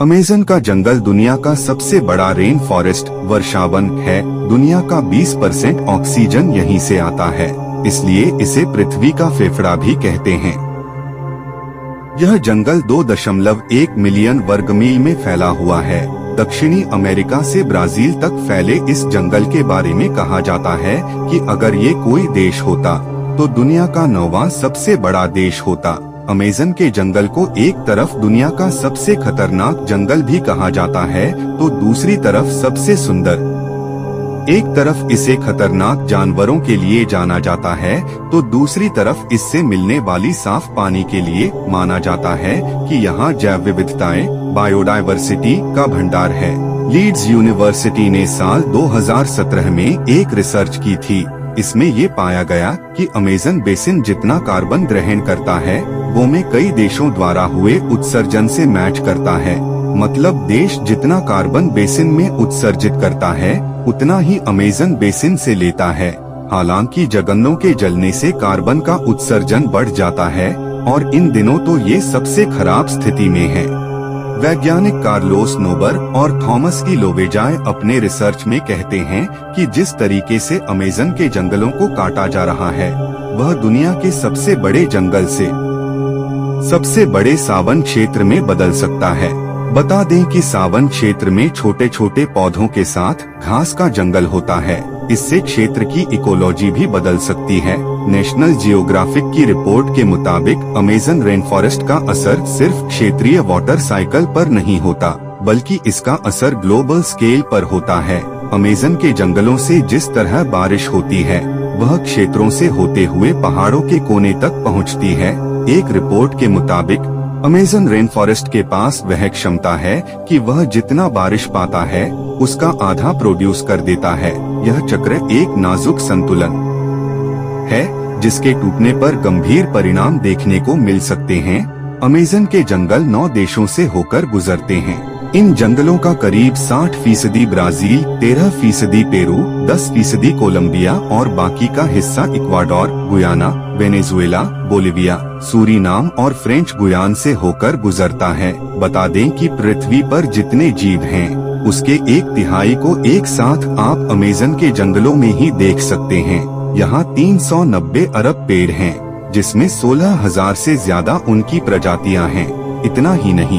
Amazon का जंगल दुनिया का सबसे बड़ा रेन फॉरेस्ट वर्षावन है। दुनिया का 20% ऑक्सीजन यहीं से आता है, इसलिए इसे पृथ्वी का फेफड़ा भी कहते हैं। यह जंगल 2.1 मिलियन वर्ग मील में फैला हुआ है। दक्षिणी अमेरिका से ब्राजील तक फैले इस जंगल के बारे में कहा जाता है कि अगर ये कोई देश होता तो दुनिया का 9वां सबसे बड़ा देश होता। अमेज़न के जंगल को एक तरफ दुनिया का सबसे खतरनाक जंगल भी कहा जाता है तो दूसरी तरफ सबसे सुंदर। एक तरफ इसे खतरनाक जानवरों के लिए जाना जाता है तो दूसरी तरफ इससे मिलने वाली साफ पानी के लिए माना जाता है कि यहाँ जैव विविधताएं बायोडायवर्सिटी का भंडार है। लीड्स यूनिवर्सिटी ने साल 2017 में एक रिसर्च की थी। इसमें ये पाया गया कि अमेज़न बेसिन जितना कार्बन ग्रहण करता है वो में कई देशों द्वारा हुए उत्सर्जन से मैच करता है। मतलब देश जितना कार्बन बेसिन में उत्सर्जित करता है उतना ही अमेज़न बेसिन से लेता है। हालांकि जंगलों के जलने से कार्बन का उत्सर्जन बढ़ जाता है और इन दिनों तो ये सबसे खराब स्थिति में है। वैज्ञानिक कार्लोस नोबर और थॉमस की लोवेजाय अपने रिसर्च में कहते हैं कि जिस तरीके से अमेज़न के जंगलों को काटा जा रहा है वह दुनिया के सबसे बड़े जंगल से सबसे बड़े सावन क्षेत्र में बदल सकता है। बता दें कि सावन क्षेत्र में छोटे छोटे पौधों के साथ घास का जंगल होता है। इससे क्षेत्र की इकोलॉजी भी बदल सकती है। नेशनल जियोग्राफिक की रिपोर्ट के मुताबिक अमेज़न रेन फॉरेस्ट का असर सिर्फ क्षेत्रीय वाटर साइकिल पर नहीं होता बल्कि इसका असर ग्लोबल स्केल पर होता है। अमेज़न के जंगलों से जिस तरह बारिश होती है वह क्षेत्रों से होते हुए पहाड़ों के कोने तक पहुंचती है। एक रिपोर्ट के मुताबिक अमेज़न रेन फॉरेस्ट के पास वह क्षमता है कि वह जितना बारिश पाता है उसका आधा प्रोड्यूस कर देता है। यह चक्र एक नाजुक संतुलन है जिसके टूटने पर गंभीर परिणाम देखने को मिल सकते हैं। अमेज़न के जंगल 9 देशों से होकर गुजरते हैं। इन जंगलों का करीब 60% ब्राजील, 13% पेरू, 10% कोलंबिया और बाकी का हिस्सा Ecuador, Guyana, Venezuela, Bolivia, Suriname और फ्रेंच गुयान से होकर गुजरता है। बता दें कि पृथ्वी पर जितने जीव हैं उसके 1/3 को एक साथ आप अमेज़न के जंगलों में ही देख सकते हैं। यहाँ 390 अरब पेड़ हैं जिसमें 16,000 से ज्यादा उनकी प्रजातियां हैं। इतना ही नहीं